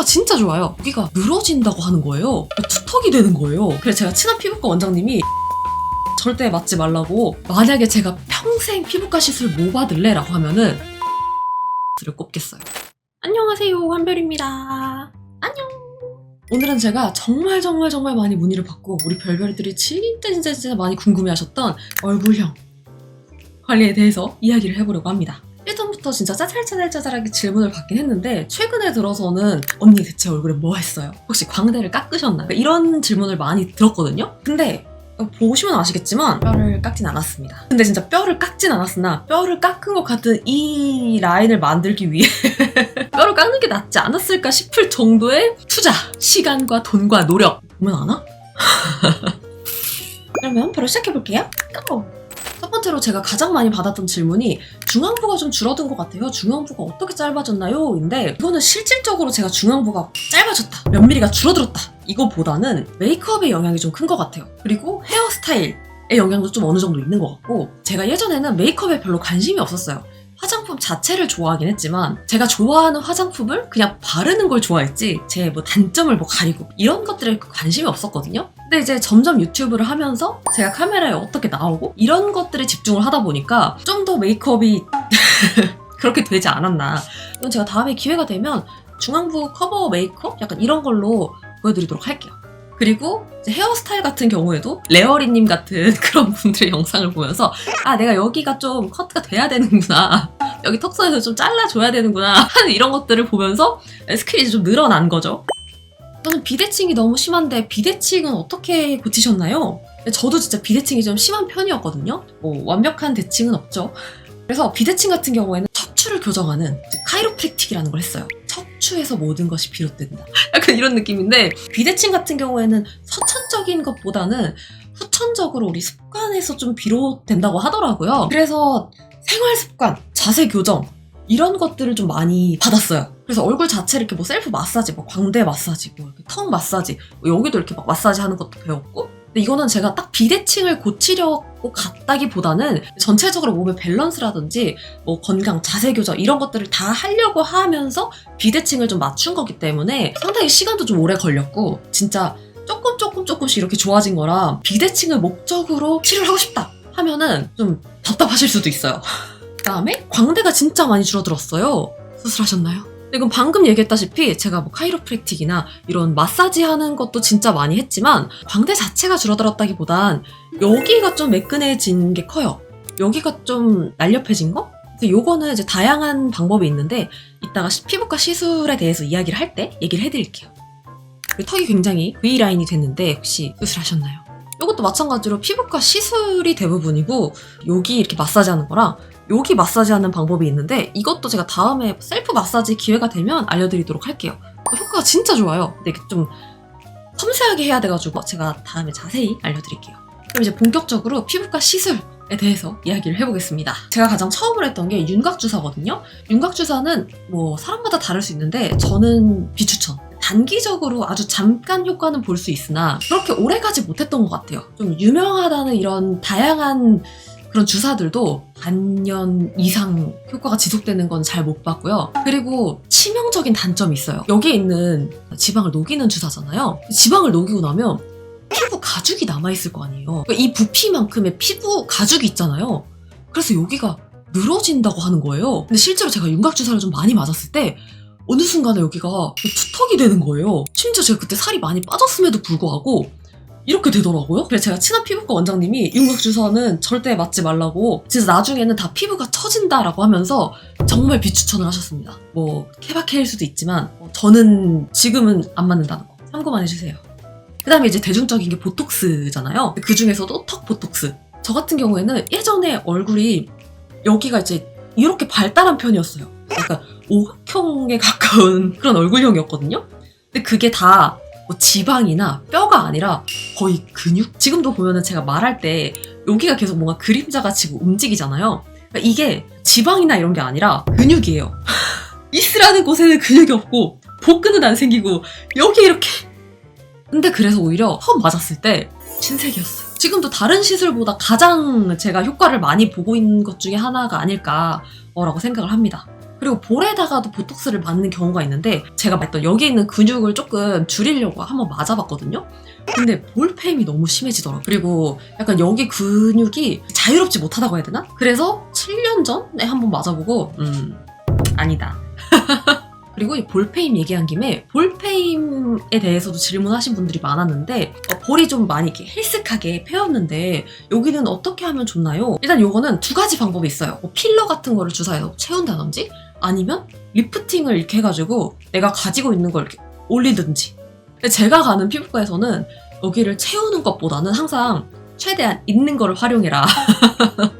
진짜 좋아요. 여기가 늘어진다고 하는 거예요. 투턱이 되는 거예요. 그래서 제가 친한 피부과 원장님이 절대 맞지 말라고, 만약에 제가 평생 피부과 시술 뭐 받을래? 라고 하면은 를 꼽겠어요. 안녕하세요, 한별입니다. 안녕. 오늘은 제가 정말 많이 문의를 받고 우리 별별들이 진짜 많이 궁금해하셨던 얼굴형 관리에 대해서 이야기를 해보려고 합니다. 예전부터 진짜 짜잘하게 질문을 받긴 했는데 최근에 들어서는 언니 대체 얼굴에 뭐 했어요? 혹시 광대를 깎으셨나요? 이런 질문을 많이 들었거든요? 근데 보시면 아시겠지만 뼈를 깎진 않았습니다. 근데 진짜 뼈를 깎진 않았으나 뼈를 깎은 것 같은 이 라인을 만들기 위해 뼈를 깎는 게 낫지 않았을까 싶을 정도의 투자, 시간과 돈과 노력. 보면 아나? 그러면 바로 시작해볼게요. 고! 첫 번째로 제가 가장 많이 받았던 질문이 중앙부가 좀 줄어든 것 같아요. 중앙부가 어떻게 짧아졌나요? 인데 이거는 실질적으로 제가 중앙부가 짧아졌다, 몇 미리가 줄어들었다, 이거보다는 메이크업의 영향이 좀 큰 것 같아요. 그리고 헤어스타일의 영향도 좀 어느 정도 있는 것 같고, 제가 예전에는 메이크업에 별로 관심이 없었어요. 화장품 자체를 좋아하긴 했지만 제가 좋아하는 화장품을 그냥 바르는 걸 좋아했지 제 뭐 단점을 뭐 가리고 이런 것들에 관심이 없었거든요. 근데 이제 점점 유튜브를 하면서 제가 카메라에 어떻게 나오고 이런 것들에 집중을 하다 보니까 좀 더 메이크업이 그렇게 되지 않았나. 이건 제가 다음에 기회가 되면 중앙부 커버 메이크업? 약간 이런 걸로 보여드리도록 할게요. 그리고 이제 헤어스타일 같은 경우에도 레어리님 같은 그런 분들의 영상을 보면서 아, 내가 여기가 좀 커트가 돼야 되는구나, 여기 턱선에서 좀 잘라줘야 되는구나 하는 이런 것들을 보면서 스킬이 이제 좀 늘어난 거죠. 저는 비대칭이 너무 심한데 비대칭은 어떻게 고치셨나요? 저도 진짜 비대칭이 좀 심한 편이었거든요. 뭐 완벽한 대칭은 없죠. 그래서 비대칭 같은 경우에는 척추를 교정하는 카이로프랙틱이라는 걸 했어요. 척추에서 모든 것이 비롯된다, 약간 이런 느낌인데, 비대칭 같은 경우에는 선천적인 것보다는 후천적으로 우리 습관에서 좀 비롯된다고 하더라고요. 그래서 생활 습관, 자세 교정 이런 것들을 좀 많이 받았어요. 그래서 얼굴 자체를 이렇게 뭐 셀프 마사지, 뭐 광대 마사지, 뭐 이렇게 턱 마사지, 뭐 여기도 이렇게 막 마사지 하는 것도 배웠고, 근데 이거는 제가 딱 비대칭을 고치려고 갔다기보다는 전체적으로 몸의 밸런스라든지 뭐 건강, 자세 교정 이런 것들을 다 하려고 하면서 비대칭을 좀 맞춘 거기 때문에 상당히 시간도 좀 오래 걸렸고, 진짜 조금씩 이렇게 좋아진 거라 비대칭을 목적으로 치료를 하고 싶다 하면은 좀 답답하실 수도 있어요. 그 다음에 광대가 진짜 많이 줄어들었어요. 수술하셨나요? 이건 방금 얘기했다시피 제가 뭐 카이로프랙틱이나 이런 마사지 하는 것도 진짜 많이 했지만 광대 자체가 줄어들었다기보단 여기가 좀 매끈해진 게 커요. 여기가 좀 날렵해진 거? 그래서 요거는 이제 다양한 방법이 있는데 이따가 피부과 시술에 대해서 이야기를 할 때 얘기를 해드릴게요. 턱이 굉장히 V라인이 됐는데 혹시 수술하셨나요? 이것도 마찬가지로 피부과 시술이 대부분이고, 여기 이렇게 마사지하는 거랑 여기 마사지하는 방법이 있는데 이것도 제가 다음에 셀프 마사지 기회가 되면 알려드리도록 할게요. 효과가 진짜 좋아요. 근데 이게 좀 섬세하게 해야 돼가지고 제가 다음에 자세히 알려드릴게요. 그럼 이제 본격적으로 피부과 시술에 대해서 이야기를 해보겠습니다. 제가 가장 처음으로 했던 게 윤곽주사거든요. 윤곽주사는 뭐 사람마다 다를 수 있는데 저는 비추천. 단기적으로 아주 잠깐 효과는 볼 수 있으나 그렇게 오래 가지 못했던 것 같아요. 좀 유명하다는 이런 다양한 그런 주사들도 반년 이상 효과가 지속되는 건 잘 못 봤고요. 그리고 치명적인 단점이 있어요. 여기에 있는 지방을 녹이는 주사잖아요. 지방을 녹이고 나면 피부 가죽이 남아있을 거 아니에요. 이 부피만큼의 피부 가죽이 있잖아요. 그래서 여기가 늘어진다고 하는 거예요. 근데 실제로 제가 윤곽주사를 좀 많이 맞았을 때 어느 순간에 여기가 투턱이 되는 거예요. 심지어 제가 그때 살이 많이 빠졌음에도 불구하고 이렇게 되더라고요. 그래서 제가 친한 피부과 원장님이 윤곽주사는 절대 맞지 말라고, 진짜 나중에는 다 피부가 처진다라고 하면서 정말 비추천을 하셨습니다. 뭐 케바케일 수도 있지만 저는 지금은 안 맞는다는 거 참고만 해주세요. 그 다음에 이제 대중적인 게 보톡스잖아요. 그 중에서도 턱 보톡스. 저 같은 경우에는 예전에 얼굴이 여기가 이제 이렇게 발달한 편이었어요. 약간 오흑형에 가까운 그런 얼굴형이었거든요. 근데 그게 다 뭐 지방이나 뼈가 아니라 거의 근육? 지금도 보면은 제가 말할 때 여기가 계속 뭔가 그림자가 지고 움직이잖아요. 그러니까 이게 지방이나 이런 게 아니라 근육이에요. 이스라는 곳에는 근육이 없고 복근은 안 생기고 여기 이렇게. 근데 그래서 오히려 처음 맞았을 때 신세계였어요. 지금도 다른 시술보다 가장 제가 효과를 많이 보고 있는 것 중에 하나가 아닐까라고 생각을 합니다. 그리고 볼에다가도 보톡스를 맞는 경우가 있는데 제가 말했던 여기 있는 근육을 조금 줄이려고 한번 맞아봤거든요. 근데 볼페임이 너무 심해지더라고요. 그리고 약간 여기 근육이 자유롭지 못하다고 해야 되나? 그래서 7년 전에 한번 맞아보고 아니다. 그리고 이 볼페임 얘기한 김에 볼페임에 대해서도 질문하신 분들이 많았는데 볼이 좀 많이 이렇게 헬쓱하게 패였는데 여기는 어떻게 하면 좋나요? 일단 요거는 두 가지 방법이 있어요. 뭐 필러 같은 거를 주사해서 채운다든지 아니면 리프팅을 이렇게 해가지고 내가 가지고 있는 걸 이렇게 올리든지. 근데 제가 가는 피부과에서는 여기를 채우는 것보다는 항상 최대한 있는 거를 활용해라.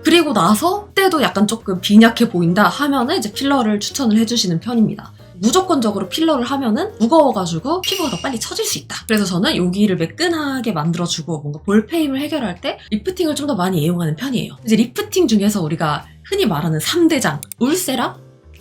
그리고 나서 때도 약간 조금 빈약해 보인다 하면은 이제 필러를 추천을 해주시는 편입니다. 무조건적으로 필러를 하면은 무거워가지고 피부가 더 빨리 처질 수 있다. 그래서 저는 여기를 매끈하게 만들어주고 뭔가 볼페임을 해결할 때 리프팅을 좀 더 많이 애용하는 편이에요. 이제 리프팅 중에서 우리가 흔히 말하는 3대장, 울세라,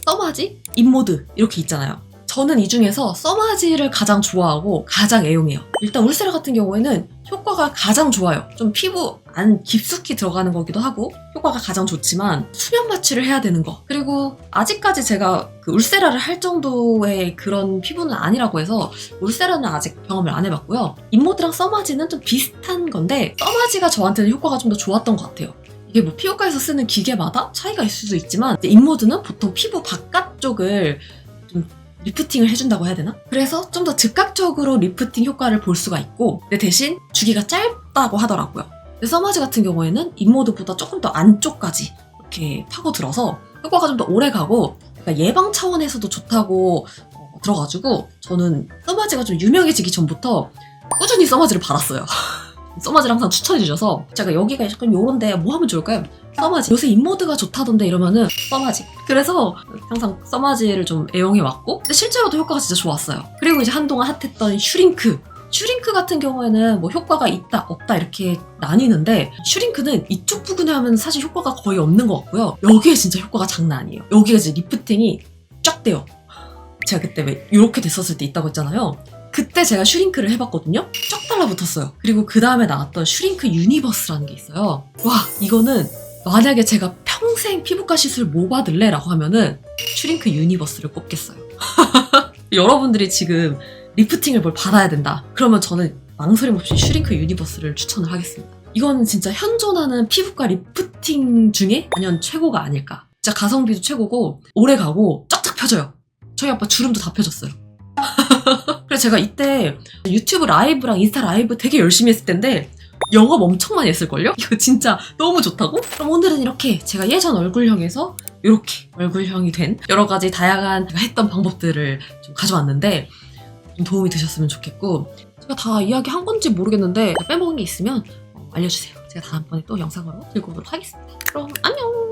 써마지, 인모드 이렇게 있잖아요. 저는 이 중에서 써마지를 가장 좋아하고 가장 애용해요. 일단 울세라 같은 경우에는 효과가 가장 좋아요. 좀 피부 안 깊숙이 들어가는 거기도 하고 효과가 가장 좋지만 수면 마취를 해야 되는 거. 그리고 아직까지 제가 그 울세라를 할 정도의 그런 피부는 아니라고 해서 울세라는 아직 경험을 안 해봤고요. 인모드랑 써마지는 좀 비슷한 건데 써마지가 저한테는 효과가 좀 더 좋았던 것 같아요. 이게 뭐 피부과에서 쓰는 기계마다 차이가 있을 수도 있지만 인모드는 보통 피부 바깥쪽을 좀 리프팅을 해준다고 해야 되나? 그래서 좀 더 즉각적으로 리프팅 효과를 볼 수가 있고 근데 대신 주기가 짧다고 하더라고요. 근데 써마지 같은 경우에는 인모드보다 조금 더 안쪽까지 이렇게 파고들어서 효과가 좀 더 오래 가고 그러니까 예방 차원에서도 좋다고 들어가지고 저는 써마지가 좀 유명해지기 전부터 꾸준히 써마지를 받았어요. 써마지를 항상 추천해주셔서 제가 여기가 약간 요런데 뭐 하면 좋을까요? 써마지. 요새 인모드가 좋다던데 이러면은 써마지. 그래서 항상 써마지를 좀 애용해왔고 근데 실제로도 효과가 진짜 좋았어요. 그리고 이제 한동안 핫했던 슈링크. 슈링크 같은 경우에는 뭐 효과가 있다 없다 이렇게 나뉘는데 슈링크는 이쪽 부분에 하면 사실 효과가 거의 없는 것 같고요. 여기에 진짜 효과가 장난 아니에요. 여기가 이제 리프팅이 쫙 돼요. 제가 그때 왜 이렇게 됐었을 때 있다고 했잖아요. 그때 제가 슈링크를 해봤거든요. 쫙 달라붙었어요. 그리고 그 다음에 나왔던 슈링크 유니버스라는 게 있어요. 와, 이거는 만약에 제가 평생 피부과 시술 뭐 받을래? 라고 하면은 슈링크 유니버스를 꼽겠어요. 여러분들이 지금 리프팅을 뭘 받아야 된다. 그러면 저는 망설임 없이 슈링크 유니버스를 추천을 하겠습니다. 이거는 진짜 현존하는 피부과 리프팅 중에 단연 최고가 아닐까. 진짜 가성비도 최고고 오래 가고 쫙쫙 펴져요. 저희 아빠 주름도 다 펴졌어요. 그래서 제가 이때 유튜브 라이브랑 인스타 라이브 되게 열심히 했을 텐데 영업 엄청 많이 했을걸요? 이거 진짜 너무 좋다고? 그럼 오늘은 이렇게 제가 예전 얼굴형에서 이렇게 얼굴형이 된 여러 가지 다양한 제가 했던 방법들을 좀 가져왔는데 좀 도움이 되셨으면 좋겠고 제가 다 이야기한 건지 모르겠는데 빼먹은 게 있으면 알려주세요. 제가 다음번에 또 영상으로 들고 오도록 하겠습니다. 그럼 안녕!